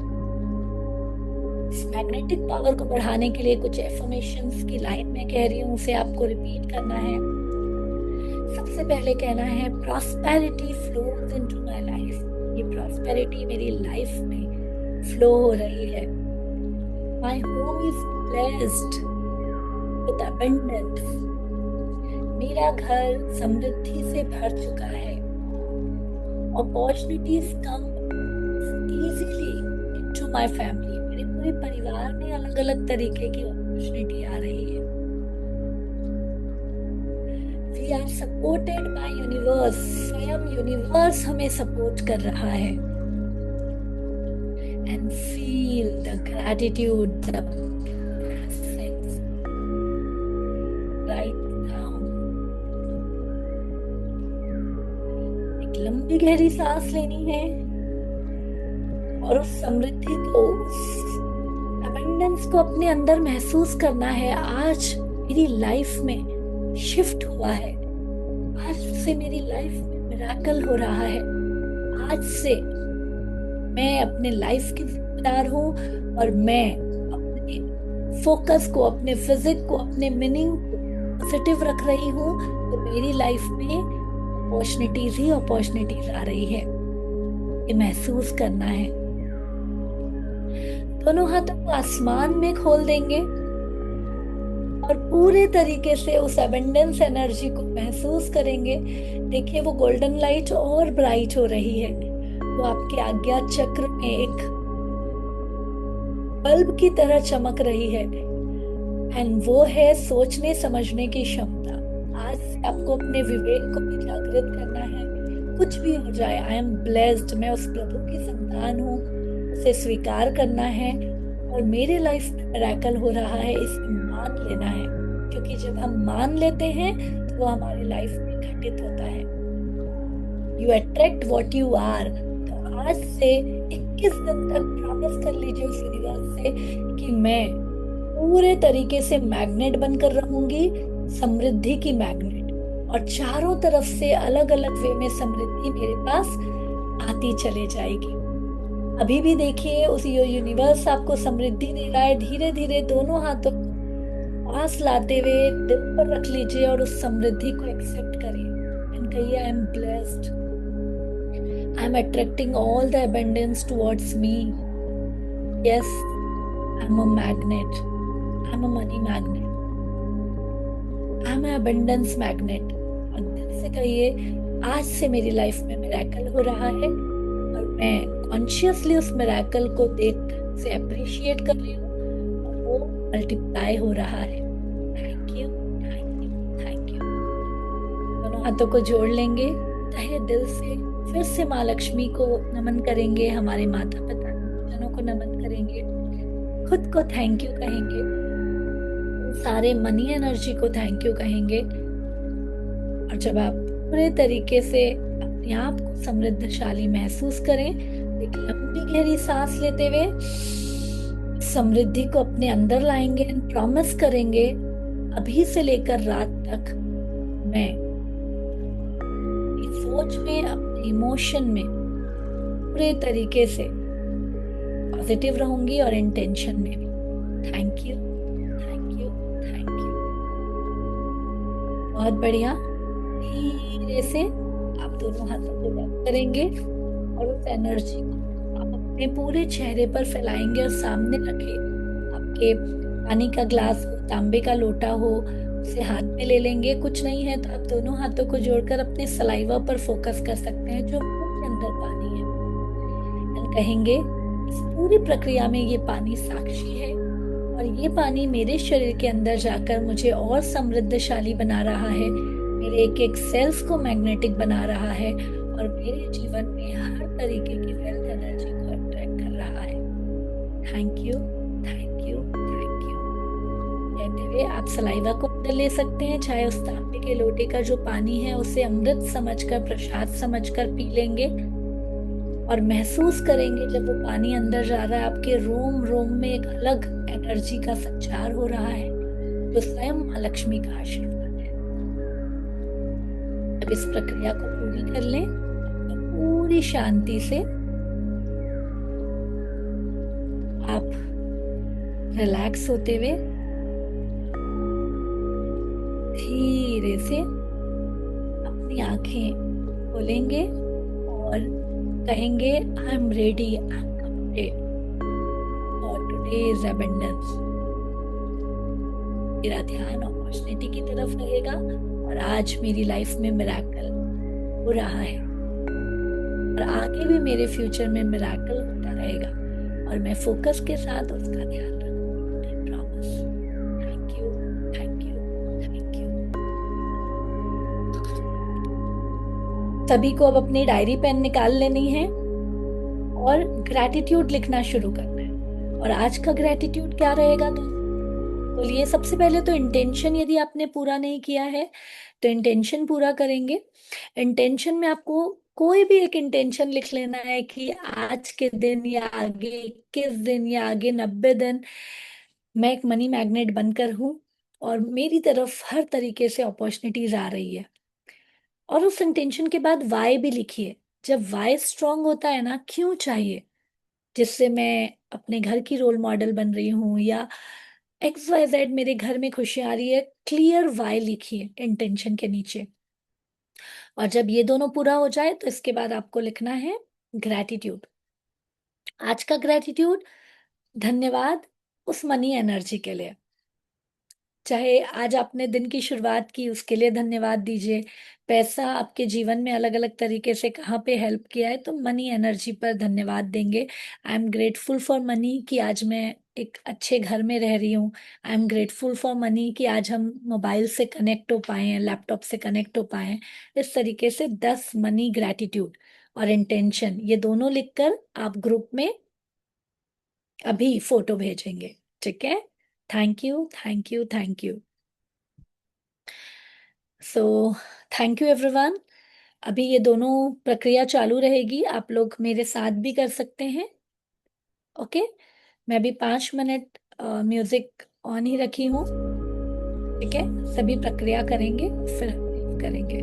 इस मैग्नेटिक पावर को बढ़ाने के लिए कुछ एफर्मेशंस की लाइन में कह रही हूँ, उसे आपको रिपीट करना है। सबसे पहले कहना है prosperity flows into my life. ये प्रॉस्पेरिटी मेरी लाइफ में फ्लो हो रही है। My home is blessed with abundance. मेरा घर समृद्धि से भर चुका है। Opportunities come easily into my family. मेरे पूरे परिवार में अलग अलग तरीके की अपॉर्चुनिटी आ रही है। We are supported by universe। स्वयं यूनिवर्स हमें सपोर्ट कर रहा है। And feel the gratitude, the presence right now। एक लंबी गहरी सांस लेनी है और उस समृद्धि को, उस अबंडेंस को अपने अंदर महसूस करना है। आज मेरी लाइफ में शिफ्ट हुआ है। आज से मेरी लाइफ में मिरेकल हो रहा है। आज से मैं अपने लाइफ की जिम्मेदार हूँ और मैं अपने फोकस को, अपने फिजिक को, अपने मीनिंग को पॉजिटिव रख रही हूँ तो मेरी लाइफ में अपॉर्चुनिटीज ही अपॉर्चुनिटीज आ रही है। ये महसूस करना है। दोनों हाथों को आसमान में खोल देंगे और पूरे तरीके से उस अबंडेंस एनर्जी को महसूस करेंगे। देखिए वो गोल्डन लाइट और ब्राइट हो रही है। वो आपके आज्ञा चक्र में एक बल्ब की तरह चमक रही है। एंड वो है सोचने समझने की क्षमता। आज आपको अपने विवेक को भी जागृत करना है। कुछ भी हो जाए, आई एम ब्लेस्ड, मैं उस प्रभु की संतान हूँ, उसे स्वीकार करना है और मेरे लाइफ में मिरेकल हो रहा है, इसे मान लेना है। क्योंकि जब हम मान लेते हैं तो वो हमारी लाइफ में घटित होता है। You attract what you are. तो आज से 21 दिन तक प्रॉमिस कर लीजिए उस यूनिवर्स से कि मैं पूरे तरीके से मैग्नेट बनकर रहूंगी, समृद्धि की मैग्नेट, और चारों तरफ से अलग अलग वे में समृद्धि मेरे पास आती चले जाएगी। अभी भी देखिए उस यूनिवर्स आपको समृद्धि दे रहा है। धीरे धीरे दोनों हाथों को पास लाते हुए दिल पर रख लीजिए और उस समृद्धि को एक्सेप्ट करिए एंड कहिए I am blessed, I am attracting all the abundance towards me. Yes, I am a magnet, I am a money magnet, I am a abundance magnet. और दिल से कहिए आज से मेरी लाइफ में मिरेकल हो रहा है और मैं कॉन्शियसली उस मिरेकल को देखकर उसे अप्रिशिएट कर रही हूँ और वो मल्टीप्लाई हो रहा है। Thank you, thank you, thank you. दोनों हाथों को जोड़ लेंगे तहे दिल से। फिर से माँ लक्ष्मी को नमन करेंगे, हमारे माता पिता जनों को नमन करेंगे, खुद को थैंक यू कहेंगे, सारे मनी एनर्जी को थैंक यू कहेंगे। और जब आप पूरे तरीके से अपने आप को समृद्धशाली महसूस करें, एक लंबी गहरी सांस लेते हुए समृद्धि को अपने अंदर लाएंगे एंड प्रॉमिस करेंगे अभी से लेकर रात तक मैं अपनी सोच में, अपने इमोशन में पूरे तरीके से पॉजिटिव रहूंगी और इंटेंशन में भी। Thank you, thank you, thank you. बहुत बढ़िया। धीरे से आप दोनों हाथों को रब करेंगे और उस एनर्जी को आप अपने पूरे चेहरे पर फैलाएंगे और सामने रखे। आपके पानी का ग्लास हो, तांबे का लोटा हो, उसे हाथ में ले लेंगे। कुछ नहीं है तो आप दोनों हाथों को जोड़कर अपने सलाइवा पर फोकस कर सकते हैं जो मुंह के अंदर पानी है। और कहेंगे इस पूरी प्रक्रिया में ये पानी साक्षी है और ये पानी मेरे शरीर के अंदर जाकर मुझे और समृद्धशाली बना रहा है, मेरे एक एक सेल्स को मैग्नेटिक बना रहा है और मेरे जीवन में हर तरीके की वेल्थ एनर्जी को अट्रैक्ट कर रहा है। Thank you, thank you, thank you. कहते हुए आप सलाइवा को अंदर ले सकते हैं, चाहे उस तांबे के लोटे का जो पानी है उसे अमृत समझकर, प्रसाद समझकर पी लेंगे। और महसूस करेंगे जब वो पानी अंदर जा रहा है, आपके रोम रोम में एक अलग एनर्जी का संचार हो रहा है, जो स्वयं माँ लक्ष्मी का आशीर्वाद है। जब इस प्रक्रिया को पूरी कर लें तो पूरी शांति से आप रिलैक्स होते हुए धीरे से अपनी आंखें खोलेंगे और कहेंगे, I am ready, I am committed for today's abundance. मेरा ध्यान अपॉर्चुनिटी की तरफ रहेगा और आज मेरी लाइफ में मिरेकल हो रहा है और आगे भी मेरे फ्यूचर में मिरेकल होता रहेगा और मैं फोकस के साथ उसका ध्यान रखूंगी। I promise. Thank you, thank you, thank you. सभी को अब अपनी डायरी पेन निकाल लेनी है और ग्रैटिट्यूड लिखना शुरू करना है। और आज का ग्रैटिट्यूड क्या रहेगा तो ये सबसे पहले तो इंटेंशन, यदि आपने पूरा नहीं किया है तो इंटेंशन पूरा करेंगे। इंटेंशन में आपको कोई भी एक इंटेंशन लिख लेना है कि आज के दिन या आगे 21 दिन या आगे 90 दिन मैं एक मनी मैग्नेट बनकर हूँ और मेरी तरफ हर तरीके से अपॉर्चुनिटीज आ रही है। और उस इंटेंशन के बाद वाई भी लिखिए। जब वाई स्ट्रांग होता है ना, क्यों चाहिए, जिससे मैं अपने घर की रोल मॉडल बन रही हूँ या एक्स वाई जेड मेरे घर में खुशी आ रही है, क्लियर वाई लिखिए इंटेंशन के नीचे। और जब ये दोनों पूरा हो जाए तो इसके बाद आपको लिखना है ग्रैटिट्यूड। आज का ग्रैटिट्यूड, धन्यवाद उस मनी एनर्जी के लिए। चाहे आज आपने दिन की शुरुआत की उसके लिए धन्यवाद दीजिए। पैसा आपके जीवन में अलग अलग तरीके से कहाँ पे हेल्प किया है तो मनी एनर्जी पर धन्यवाद देंगे। I am grateful for money कि आज मैं एक अच्छे घर में रह रही हूँ। I am grateful for money कि आज हम मोबाइल से कनेक्ट हो पाए हैं, लैपटॉप से कनेक्ट हो पाए हैं। इस तरीके से 10 मनी ग्रैटिट्यूड और इंटेंशन ये दोनों लिखकर आप ग्रुप में अभी फोटो भेजेंगे। ठीक है। Thank you, thank you, thank you. So thank you everyone. अभी ये दोनों प्रक्रिया चालू रहेगी, आप लोग मेरे साथ भी कर सकते हैं। ओके, मैं अभी 5 मिनट म्यूजिक ऑन ही रखी हूँ। ठीक है, सभी प्रक्रिया करेंगे फिर हम leave करेंगे।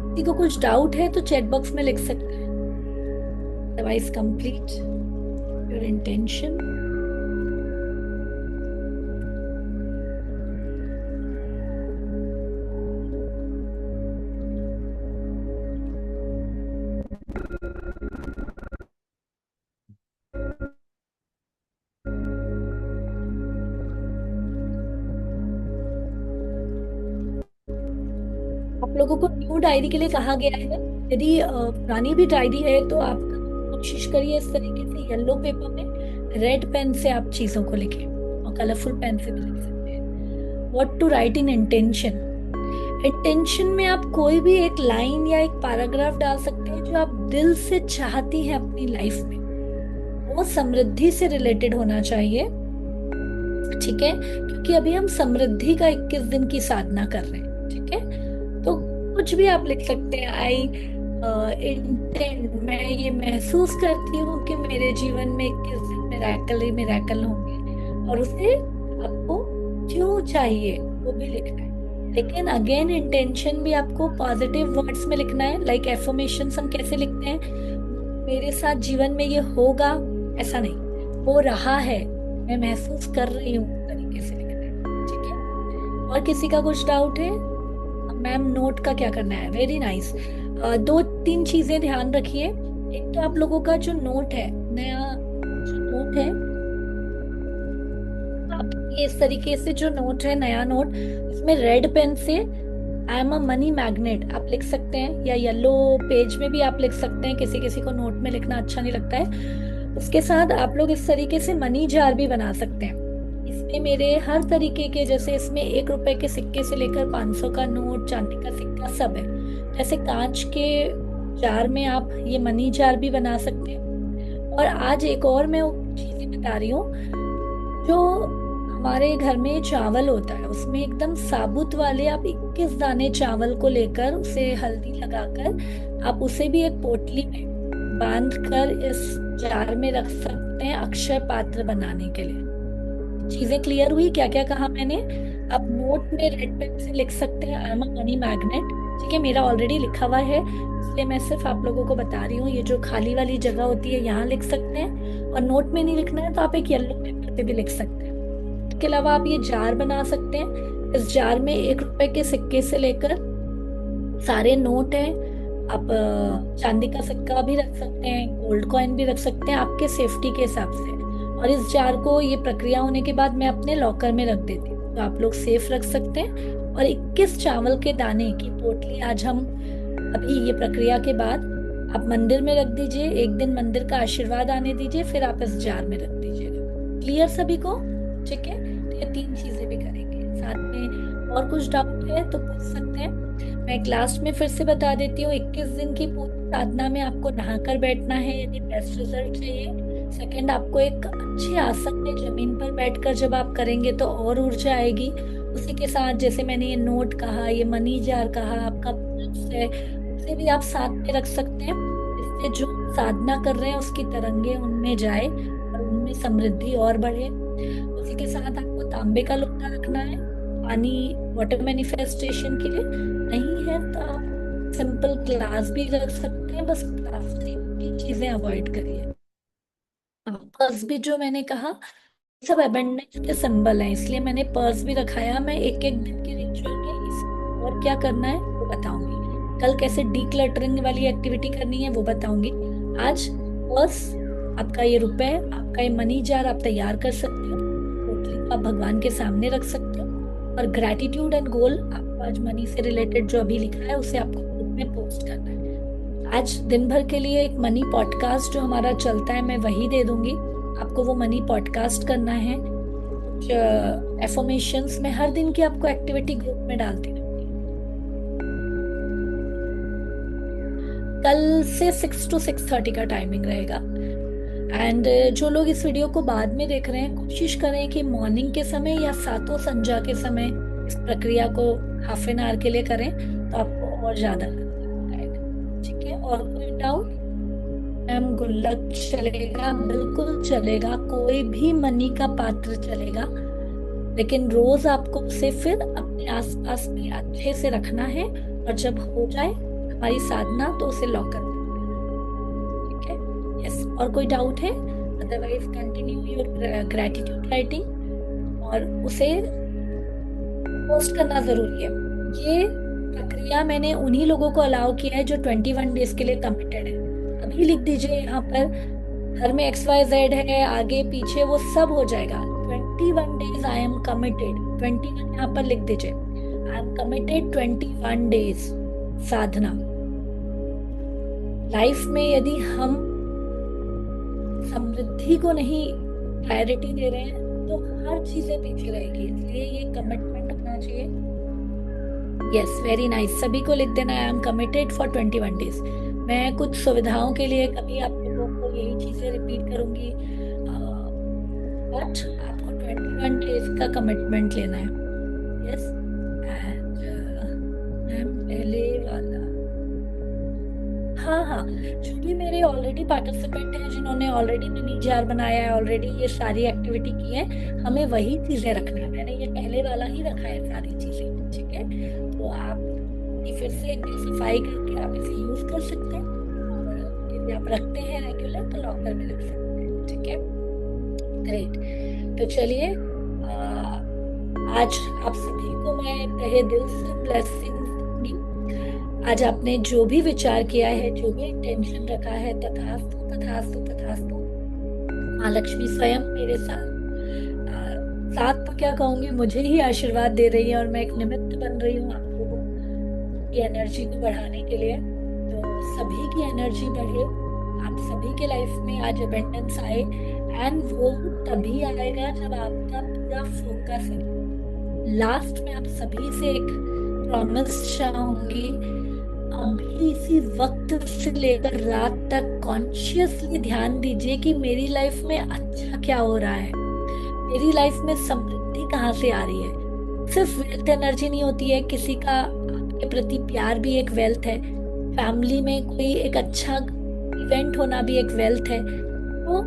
किसी को कुछ डाउट है तो चैट बॉक्स में लिख सकते हैं। Otherwise complete your intention. आप लोगों को न्यू डायरी के लिए कहा गया है। यदि पुरानी भी डायरी है तो आप कोशिश करिए इस तरीके से येलो पेपर में रेड पेन से आप चीजों को लिखें और कलरफुल पेन से भी लिख सकते हैं। What to write in intention. Intention में आप कोई भी एक लाइन या एक पैराग्राफ डाल सकते हैं जो आप दिल से चाहती हैं अपनी लाइफ में। वो समृद्धि से रिलेटेड होना चाहिए। ठीक है, क्योंकि अभी हम समृद्धि का 21 दिन की साधना कर रहे हैं। ठीक है, तो कुछ भी आप लिख सकते हैं। आई इंटेंट, मैं ये महसूस करती हूँ कि मेरे जीवन में 21 दिन मिरेकल ही मिरेकल होंगे और उसे आपको क्यों चाहिए वो भी लिखना है। लेकिन अगेन इंटेंशन भी आपको पॉजिटिव वर्ड्स में लिखना है। लाइक एफर्मेशंस हम कैसे लिखते हैं, मेरे साथ जीवन में ये होगा, ऐसा नहीं, हो रहा है, मैं महसूस कर रही हूँ, तरीके से लिखना है। ठीक है, और किसी का कुछ डाउट है? मैम नोट का क्या करना है? Very nice. 2-3 चीजें ध्यान रखिए। एक तो आप लोगों का जो नोट है, नया जो नोट है, आप ये इस तरीके से जो नोट है, नया नोट, इसमें रेड पेन से I am a money magnet आप लिख सकते हैं, या येलो पेज में भी आप लिख सकते हैं। किसी किसी को नोट में लिखना अच्छा नहीं लगता है। उसके साथ आप लोग इस तरीके से मनी जार भी बना सकते हैं। इसमें मेरे हर तरीके के, जैसे इसमें 1 रुपए के सिक्के से लेकर 500 का नोट, चांदी का सिक्का सब है। जैसे कांच के जार में आप ये मनी जार भी बना सकते हैं। और आज एक और मैं चीजें बता रही हूँ, जो हमारे घर में चावल होता है, उसमें एकदम साबुत वाले आप 21 दाने चावल को लेकर उसे हल्दी लगाकर आप उसे भी एक पोटली में बांध कर इस जार में रख सकते हैं अक्षय पात्र बनाने के लिए। चीजें क्लियर हुई? क्या क्या कहा मैंने? आप नोट में रेड पेन से लिख सकते हैं I am a money magnet. ठीक है, मेरा ऑलरेडी लिखा हुआ है इसलिए मैं सिर्फ आप लोगों को बता रही हूँ। ये जो खाली वाली जगह होती है यहाँ लिख सकते हैं, और नोट में नहीं लिखना है तो आप एक येलो पेपर पे भी लिख सकते हैं। इसके अलावा आप ये जार बना सकते हैं। इस जार में 1 रुपए के सिक्के से लेकर सारे नोट हैं। आप चांदी का सिक्का भी रख सकते हैं, गोल्ड कॉइन भी रख सकते हैं, आपके सेफ्टी के हिसाब से। और इस जार को ये प्रक्रिया होने के बाद मैं अपने लॉकर में रख देती हूँ, तो आप लोग सेफ रख सकते हैं। और 21 चावल के दाने की पोटली आज हम अभी ये प्रक्रिया के बाद आप मंदिर में रख दीजिए। एक दिन मंदिर का आशीर्वाद आने दीजिए, फिर आप इस जार में रख दीजिएगा। क्लियर सभी को? ठीक है, तो ये 3 चीजें भी करेंगे साथ में। और कुछ डाउट है तो पूछ सकते हैं। मैं लास्ट में फिर से बता देती हूँ, 21 दिन की पूरी साधना में आपको नहाकर बैठना है यदि बेस्ट रिजल्ट चाहिए। सेकंड, आपको एक अच्छे आसन में जमीन पर बैठकर जब आप करेंगे तो और ऊर्जा आएगी। उसी के साथ जैसे मैंने ये नोट कहा, ये मनी जार कहा, आपका पर्स है, उसे भी आप साथ में रख सकते हैं। इससे जो साधना कर रहे हैं उसकी तरंगे उनमें जाए और उनमें समृद्धि और बढ़े। उसी के साथ आपको तांबे का लोटा रखना है पानी वाटर मैनिफेस्टेशन के लिए। नहीं है तो आप सिंपल ग्लास भी रख सकते हैं, बस प्लास्टिक की चीजें अवॉइड करिए। पर्स भी जो मैंने कहा सब अबंडेंस के सिंबल है, इसलिए मैंने पर्स भी रखाया। मैं एक एक दिन के रिचुअल में इस और क्या करना है वो बताऊंगी। कल कैसे डीक्लटरिंग वाली एक्टिविटी करनी है वो बताऊंगी। आज पर्स, आपका ये रुपए, आपका ये मनी जार आप तैयार कर सकते हो। पोटली को आप भगवान के सामने रख सकते हो। और ग्रैटिट्यूड एंड गोल, आपको आज मनी से रिलेटेड जो अभी लिखा है उसे आपको ग्रुप में पोस्ट करना है। आज दिन भर के लिए एक मनी पॉडकास्ट जो हमारा चलता है मैं वही दे दूंगी। आपको वो मनी पॉडकास्ट करना है। एफर्मेशंस में हर दिन की आपको एक्टिविटी ग्रुप में डालती रहूंगी। कल से 6 to 6:30 का टाइमिंग रहेगा। एंड जो लोग इस वीडियो को बाद में देख रहे हैं, कोशिश करें कि मॉर्निंग के समय या सातों संध्या के समय इस प्रक्रिया को हाफ एन आवर के लिए करें तो आपको और ज्यादा आएगा। ठीक है, और कोई डाउट? मैम गुल्लक चलेगा, बिल्कुल चलेगा, कोई भी मनी का पात्र चलेगा, लेकिन रोज आपको उसे फिर अपने आसपास में अच्छे से रखना है। और जब हो जाए हमारी साधना तो उसे लॉक कर देना। ठीक है, यस। और कोई डाउट है? Otherwise continue your gratitude writing और उसे पोस्ट करना जरूरी है। ये प्रक्रिया मैंने उन्हीं लोगों को अलाउ किया है जो 21 डेज के लिए कमिटेड है। अभी लिख दीजिए यहाँ पर, घर में XYZ है, आगे पीछे वो सब हो जाएगा। 21 डेज आई एम कमिटेड। 21 यहाँ पर लिख दीजिए, I am committed 21 days Sadhana. Life में यदि हम समृद्धि को नहीं प्रायोरिटी दे रहे हैं तो हर चीजें पीछे रहेगी, इसलिए ये कमिटमेंट होना चाहिए। Yes, very nice. सभी को लिख देना, I am committed for 21 days. मैं कुछ सुविधाओं के लिए कभी आप लोगों को यही चीजें रिपीट करूंगी, बट आपको 21 डेज का कमिटमेंट लेना है। यस, एंड मैम पहले वाला, हाँ, जो भी मेरे ऑलरेडी पार्टिसिपेंट हैं जिन्होंने ऑलरेडी मनी जार बनाया है, ऑलरेडी ये सारी एक्टिविटी की है, हमें वही चीजें रखना है। मैंने ये पहले वाला ही रखा है सारी चीजें। ठीक है, तो आप फिर से एक बार सफाई करके आप इसे यूज कर सकते हैं, और यदि आप रखते हैं रेगुलर तो लॉकर में रख सकते हैं। ठीक है, ग्रेट। तो चलिए, आज आप सभी को मैं तहे दिल से ब्लेसिंग्स दूंगी। आज आपने जो भी विचार किया है, जो भी इंटेंशन रखा है, तथास्तु तथास्तु तथास्तु। माँ लक्ष्मी स्वयं मेरे साथ तो क्या कहूंगी, मुझे ही आशीर्वाद दे रही है और मैं एक निमित्त बन रही हूँ आप लोगों की एनर्जी को बढ़ाने के लिए। तो सभी की एनर्जी बढ़े, आप सभी के लाइफ में आज अबंडेंस आए, एंड वो तभी आएगा जब आपका पूरा फोकस है। लास्ट में आप सभी से एक प्रॉमिस चाहूंगी, अभी इसी वक्त से लेकर रात तक कॉन्शियसली ध्यान दीजिए कि मेरी लाइफ में अच्छा क्या हो रहा है, मेरी लाइफ में समृद्धि कहाँ से आ रही है। सिर्फ वेल्थ एनर्जी नहीं होती है, किसी का आपके प्रति प्यार भी एक वेल्थ है, फैमिली में कोई एक अच्छा इवेंट होना भी एक वेल्थ है। तो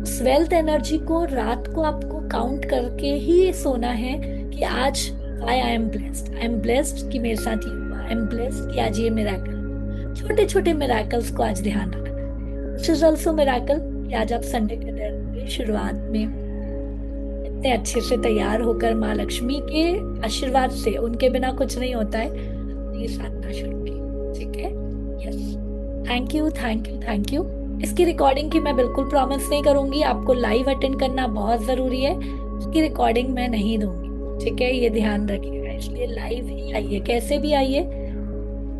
उस वेल्थ एनर्जी को रात को आपको काउंट करके ही सोना है कि आज आई एम ब्लेस्ड कि मेरे साथ ये हुआ, आई एम ब्लेस्ड कि आज ये मिराकल, छोटे छोटे मिराकल्स को आज ध्यान रखना। दिस इज ऑल्सो मिराकल कि आज आप संडे के दिन की शुरुआत में इतने अच्छे से तैयार होकर माँ लक्ष्मी के आशीर्वाद से, उनके बिना कुछ नहीं होता है, ये साधना शुरू की। ठीक है, yes, thank you thank you thank you. इसकी रिकॉर्डिंग की मैं बिल्कुल प्रॉमिस नहीं करूंगी, आपको लाइव अटेंड करना बहुत जरूरी है, उसकी रिकॉर्डिंग मैं नहीं दूंगी। ठीक है, ये ध्यान रखिएगा, इसलिए लाइव ही आइए, कैसे भी आइए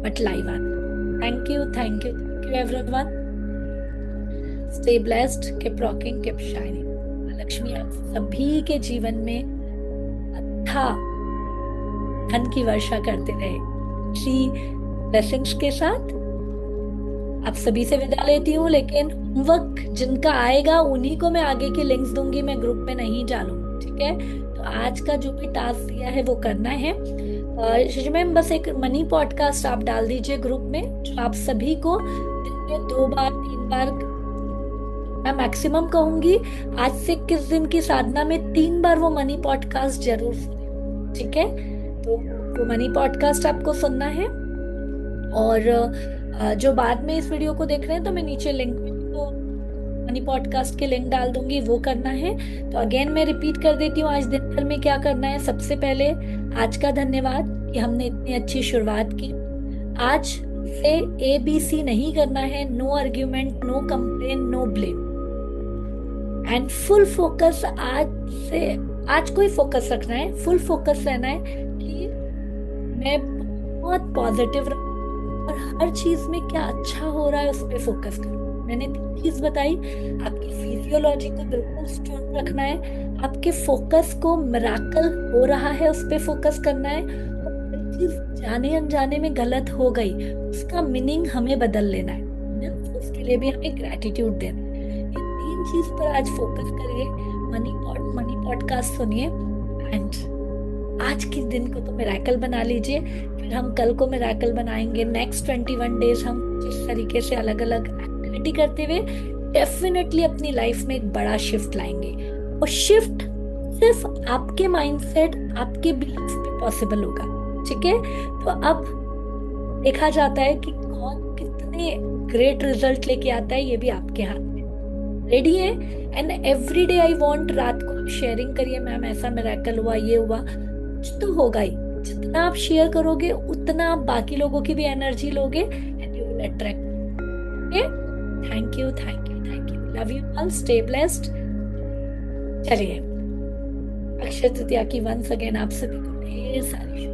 बट लाइव आना। Thank you thank you thank you everyone. Stay blessed, keep rocking, keep shining. Lakshmi आप सभी के जीवन में अच्छा धन की वर्षा करते रहे। श्री ब्लेसिंग्स के साथ आप सभी से विदा लेती हूँ, लेकिन होमवर्क जिनका आएगा उन्हीं को मैं आगे की लिंक्स दूंगी, मैं ग्रुप में नहीं डालूंगी। ठीक है, तो आज का जो भी टास्क दिया है वो करना है। मैम बस एक मनी पॉडकास्ट आप डाल दीजिए ग्रुप में, जो आप सभी को दिन में 2 बार 3 बार, मैं मैक्सिमम कहूंगी आज से 21 दिन की साधना में 3 बार वो मनी पॉडकास्ट जरूर सुने। ठीक है, तो वो मनी पॉडकास्ट आपको सुनना है। और जो बाद में इस वीडियो को देख रहे हैं तो मैं नीचे लिंक में तो मनी पॉडकास्ट के लिंक डाल दूंगी, वो करना है। तो अगेन मैं रिपीट कर देती हूँ आज दिन भर में क्या करना है। सबसे पहले आज का धन्यवाद कि हमने इतनी अच्छी शुरुआत की। आज से ABC नहीं करना है, no argument, no complain, no blame, and full focus. आज को ही फोकस रखना है, फुल फोकस रहना है कि मैं बहुत पॉजिटिव रहूं और हर चीज में क्या अच्छा हो रहा है उस पर फोकस करूं। मैंने 3 चीज बताई, आपकी फिजियोलॉजी को बिल्कुल स्ट्रॉन्ग रखना है, आपके फोकस को मिराकल हो रहा है उस पर फोकस करना है, और चीज जाने अनजाने में गलत हो गई उसका मीनिंग हमें बदल लेना है, उसके लिए भी हमें ग्रेटिट्यूड देना है। ये 3 चीज पर आज फोकस करिए, मनी पॉडकास्ट सुनिए, एंड आज के दिन को तो मिराकल बना लीजिए। फिर हम कल को मिराकल बनाएंगे। नेक्स्ट 21 डेज हम जिस तरीके से अलग अलग एक्टिविटी करते हुए डेफिनेटली अपनी लाइफ में एक बड़ा शिफ्ट लाएंगे, और शिफ्ट सिर्फ आपके माइंडसेट, आपके बिलीफ पे पॉसिबल होगा। ठीक है, तो अब देखा जाता है कि कौन कितने ग्रेट रिजल्ट लेके आता है, ये भी आपके हाथ में। रेडी है? And every day I want, रात को शेयरिंग करिए, मैम ऐसा मिराकल हुआ, ये हुआ, कुछ तो होगा ही। जितना आप शेयर करोगे उतना आप बाकी लोगों की भी एनर्जी लोगे, and you will attract. Okay, thank you thank you thank you, love you all, stay blessed. चलिए, अक्षय तृतीया की वंस अगेन आप सभी को ढेर सारी